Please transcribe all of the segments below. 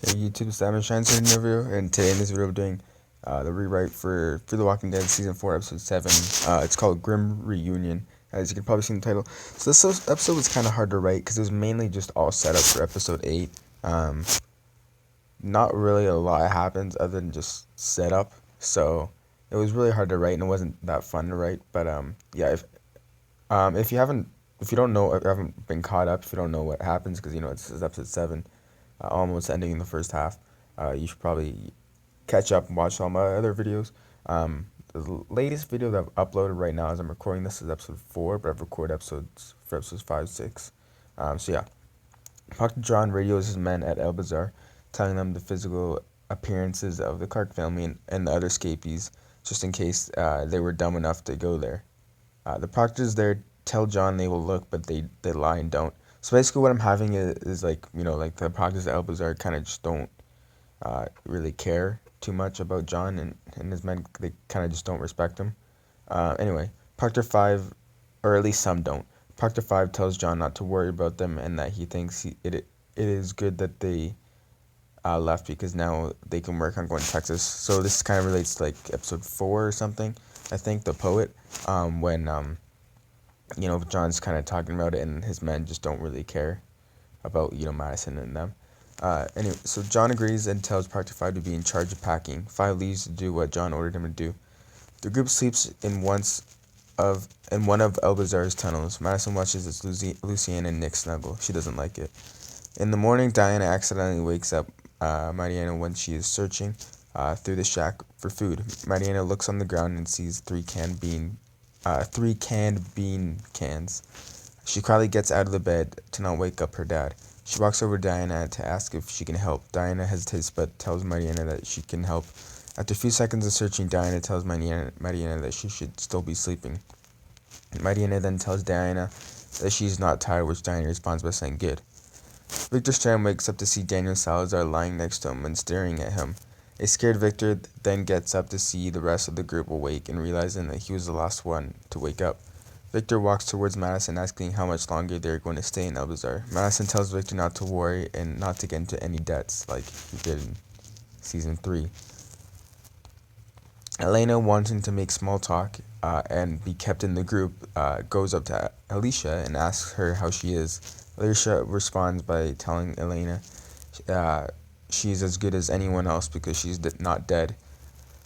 Hey YouTube, it's TheAdminShines here in the video, and today in this video we're doing the rewrite for The Walking Dead Season 4, Episode 7. It's called Grim Reunion, as you can probably see in the title. So this episode was kind of hard to write because it was mainly just all set up for Episode 8. Not really a lot happens other than just setup, so it was really hard to write and it wasn't that fun to write. But yeah, if you don't know, if you haven't been caught up, if you don't know what happens, because it's Episode 7. Almost ending in the first half. You should probably catch up and watch all my other videos. The latest video that I've uploaded right now as I'm recording this is episode 4, but I've recorded episodes for episodes 5, 6. So yeah, Dr. John radios his men at El Bazaar, telling them the physical appearances of the Clark family and the other escapees, just in case they were dumb enough to go there. The proctors there tell John they will look, but they lie and don't. So basically, what I'm having is like like the proctors at Elbazar kind of just don't really care too much about John and his men. They kind of just don't respect him. Anyway, Proctor 5, or at least some don't. Proctor 5 tells John not to worry about them and that he thinks it is good that they left because now they can work on going to Texas. So this kind of relates to like episode 4 or something. I think the poet when John's kind of talking about it and his men just don't really care about Madison and them. Anyway, so John agrees and tells Proctor 5 to be in charge of packing. 5 leaves to do what John ordered him to do. The group sleeps in one of Elbazar's tunnels. Madison watches as Lucienne and Nick snuggle. She doesn't like it. In the morning, Diana accidentally wakes up Mariana when she is searching through the shack for food. Mariana looks on the ground and sees three canned bean cans. She quietly gets out of the bed to not wake up her dad. She walks over to Diana to ask if she can help. Diana hesitates but tells Mariana that she can help. After a few seconds of searching, Diana tells Mariana that she should still be sleeping. Mariana then tells Diana that she's not tired, which Diana responds by saying good. Victor Strand wakes up to see Daniel Salazar lying next to him and staring at him. A scared Victor then gets up to see the rest of the group awake and realizing that he was the last one to wake up. Victor walks towards Madison asking how much longer they are going to stay in Elbazar. Madison tells Victor not to worry and not to get into any debts like he did in Season 3. Elena, wanting to make small talk and be kept in the group, goes up to Alicia and asks her how she is. Alicia responds by telling Elena she's as good as anyone else because she's not dead.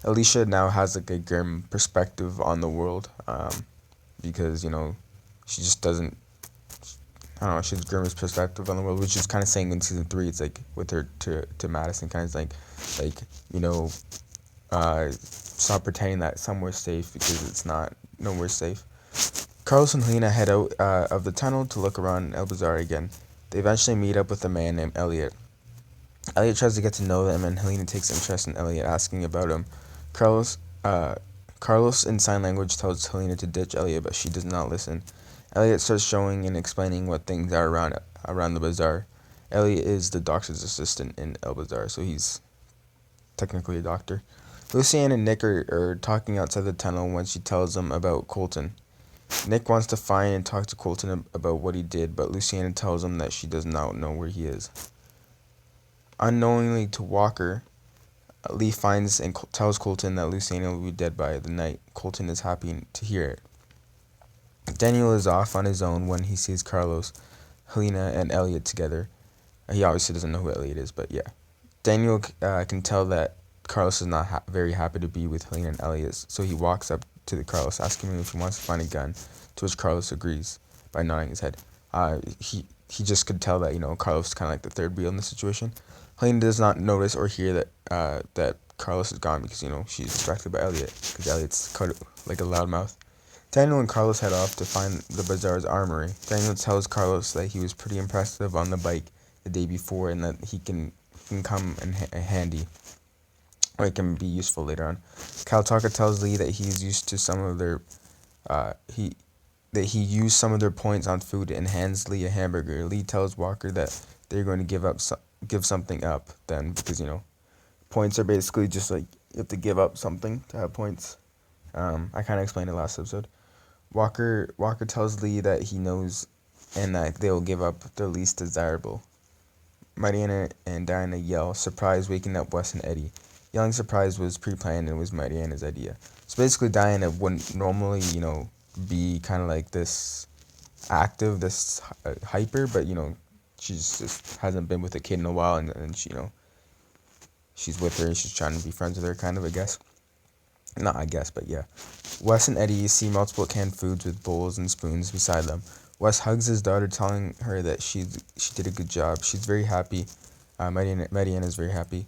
Alicia now has like a grim perspective on the world because she just doesn't. I don't know. She has grimmest perspective on the world, which is kind of saying in Season 3. It's like with her to Madison, kind of like stop pretending that somewhere's safe because it's not nowhere safe. Carlos and Helena head out of the tunnel to look around El Bazaar again. They eventually meet up with a man named Elliot. Elliot tries to get to know them, and Helena takes interest in Elliot, asking about him. Carlos in sign language tells Helena to ditch Elliot, but she does not listen. Elliot starts showing and explaining what things are around the bazaar. Elliot is the doctor's assistant in El Bazaar, so he's technically a doctor. Lucienne and Nick are talking outside the tunnel when she tells them about Colton. Nick wants to find and talk to Colton about what he did, but Luciana tells him that she does not know where he is. Unknowingly to Walker, Lee finds and tells Colton that Luciana will be dead by the night. Colton is happy to hear it. Daniel is off on his own when he sees Carlos, Helena, and Elliot together. He obviously doesn't know who Elliot is, but yeah. Daniel can tell that Carlos is not very happy to be with Helena and Elliot, so he walks up to Carlos, asking him if he wants to find a gun, to which Carlos agrees by nodding his head. He just could tell that Carlos is kind of like the third wheel in the situation. Helena does not notice or hear that Carlos is gone because she's distracted by Elliot because Elliot's cut like a loudmouth. Daniel and Carlos head off to find the bazaar's armory. Daniel tells Carlos that he was pretty impressive on the bike the day before and that he can come in handy. Or it can be useful later on. Kaltaka tells Lee that he's used to some of their he used some of their points on food and hands Lee a hamburger. Lee tells Walker that they're going to give something up then because points are basically just like you have to give up something to have points. I kind of explained it last episode. Walker tells Lee that he knows and that they will give up their least desirable. Mariana and Diana yell, surprise, waking up Wes and Eddie. Yelling surprise was pre-planned and was Mariana's idea. So basically, Diana wouldn't normally, be kind of like this active, this hyper, but she's just hasn't been with a kid in a while, and she, she's with her and she's trying to be friends with her, kind of, I guess. Not I guess, but yeah. Wes and Eddie see multiple canned foods with bowls and spoons beside them. Wes hugs his daughter, telling her that she did a good job. She's very happy. Mariana is very happy.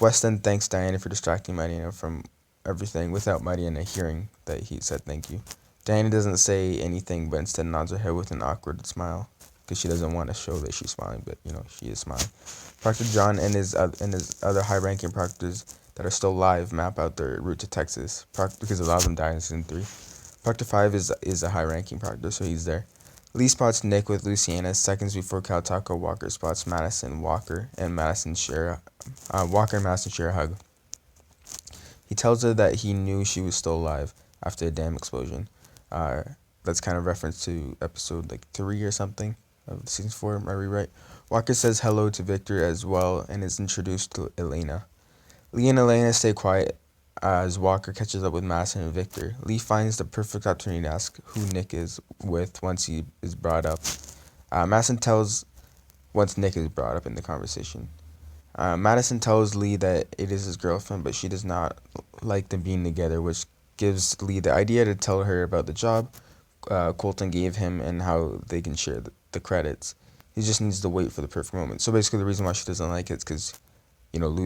Wes then thanks Diana for distracting Mariana from everything without Mariana hearing that he said thank you. Diana doesn't say anything, but instead nods her head with an awkward smile because she doesn't want to show that she's smiling, but she is smiling. Proctor John and his other high-ranking proctors that are still alive map out their route to Texas because a lot of them died in season 3. Proctor 5 is a high-ranking proctor, so he's there. Lee spots Nick with Luciana seconds before Cal Taco Walker spots Madison Walker and Madison share Walker and Madison share a hug. He tells her that he knew she was still alive after a dam explosion. That's kind of reference to episode like 3 or something of season 4. Am I right? Walker says hello to Victor as well and is introduced to Elena. Lee and Elena stay quiet as Walker catches up with Madison and Victor. Lee finds the perfect opportunity to ask who Nick is with once he is brought up. Madison tells once Nick is brought up in the conversation. Madison tells Lee that it is his girlfriend, but she does not like them being together, which gives Lee the idea to tell her about the job Colton gave him and how they can share the credits. He just needs to wait for the perfect moment. So basically, the reason why she doesn't like it is because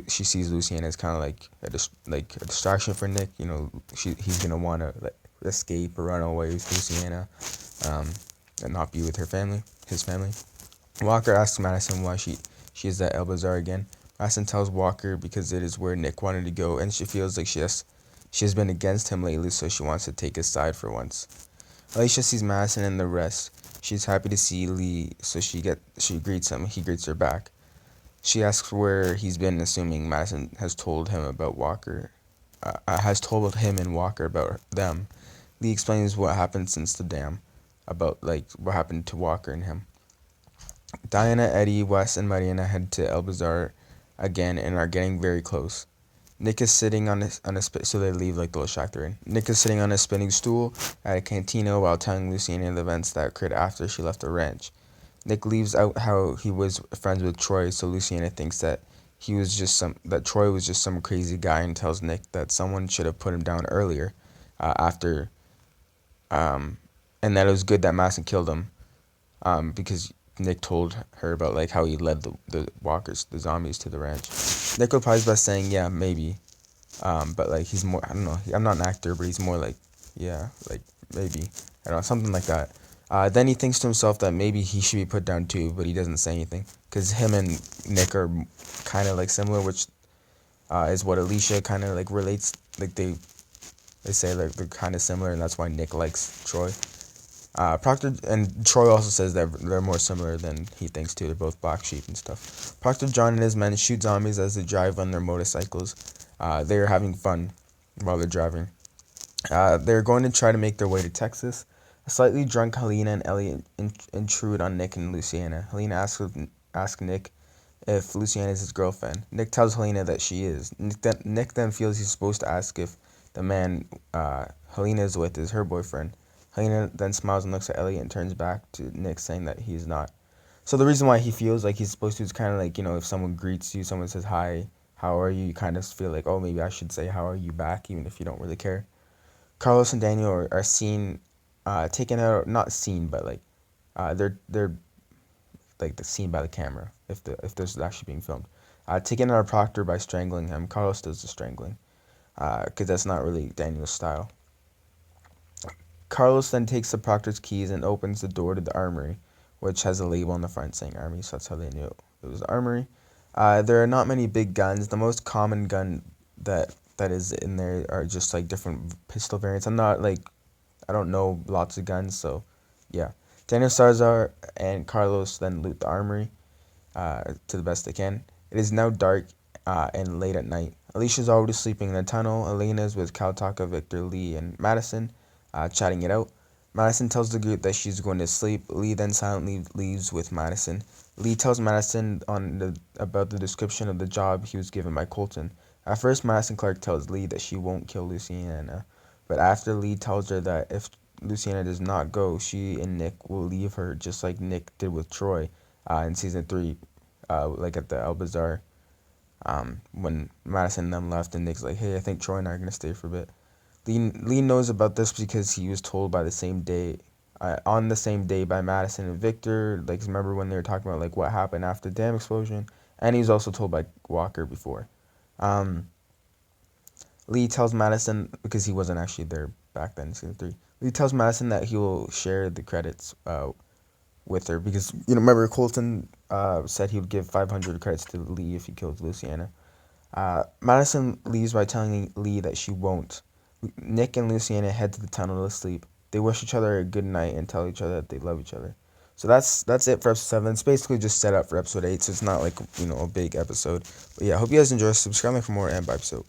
she sees Luciana as kind of like a distraction for Nick. He's gonna want to escape or run away with Luciana, and not be with his family. Walker asks Madison why she is at El Bazaar again. Madison tells Walker because it is where Nick wanted to go, and she feels like she has been against him lately, so she wants to take his side for once. Alicia sees Madison and the rest. She's happy to see Lee, so she greets him. He greets her back. She asks where he's been, assuming Madison has told him about Walker. Has told him and Walker about them. Lee explains what happened since the dam, about what happened to Walker and him. Diana, Eddie, Wes, and Mariana head to El Bazaar again and are getting very close. Nick is sitting on a so they leave the little shack they're in. Nick is sitting on a spinning stool at a cantina while telling Luciana the events that occurred after she left the ranch. Nick leaves out how he was friends with Troy, so Luciana thinks that Troy was just some crazy guy, and tells Nick that someone should have put him down earlier, after, and that it was good that Madison killed him, because Nick told her about how he led the walkers, the zombies, to the ranch. Nick replies by saying, yeah, maybe, but he's more, I don't know, I'm not an actor, but he's more yeah, maybe, I don't know, something like that. Then he thinks to himself that maybe he should be put down too, but he doesn't say anything because him and Nick are kind of similar, which is what Alicia kind of relates. They say they're kind of similar, and that's why Nick likes Troy. Proctor and Troy also says that they're more similar than he thinks too. They're both black sheep and stuff. Proctor John and his men shoot zombies as they drive on their motorcycles. They are having fun while they're driving. They're going to try to make their way to Texas. A slightly drunk Helena and Elliot intrude on Nick and Luciana. Helena asks Nick if Luciana is his girlfriend. Nick tells Helena that she is. Nick then feels he's supposed to ask if the man Helena is with is her boyfriend. Helena then smiles and looks at Elliot and turns back to Nick, saying that he's not. So the reason why he feels like he's supposed to is kind of if someone greets you, someone says hi, how are you, you kind of feel oh, maybe I should say how are you back, even if you don't really care. Carlos and Daniel are seen taken out, not seen, but they're the seen by the camera if this is actually being filmed. Taken out of Proctor by strangling him. Carlos does the strangling, because that's not really Daniel's style. Carlos then takes the Proctor's keys and opens the door to the armory, which has a label on the front saying Army, so that's how they knew it was the armory. There are not many big guns. The most common gun that is in there are just different pistol variants. I don't know lots of guns, so yeah. Daniel Salazar and Carlos then loot the armory to the best they can. It is now dark and late at night. Alicia's already sleeping in the tunnel. Elena's with Kaltaka, Victor, Lee, and Madison, chatting it out. Madison tells the group that she's going to sleep. Lee then silently leaves with Madison. Lee tells Madison about the description of the job he was given by Colton. At first, Madison Clark tells Lee that she won't kill Luciana, but after Lee tells her that if Luciana does not go, she and Nick will leave her, just like Nick did with Troy in season 3, like at the Alcazar, when Madison and them left, and Nick's like, hey, I think Troy and I are gonna stay for a bit. Lee knows about this because he was told on the same day by Madison and Victor. Like, remember when they were talking about like what happened after the dam explosion, and he was also told by Walker before. Um, Lee tells Madison, because he wasn't actually there back then in season 3. Lee tells Madison that he will share the credits with her because remember Colton said he would give 500 credits to Lee if he killed Luciana. Madison leaves by telling Lee that she won't. Nick and Luciana head to the tunnel to sleep. They wish each other a good night and tell each other that they love each other. So that's it for episode 7. It's basically just set up for episode 8, so it's not like a big episode. But yeah, I hope you guys enjoy. Subscribe for more, and bye episode.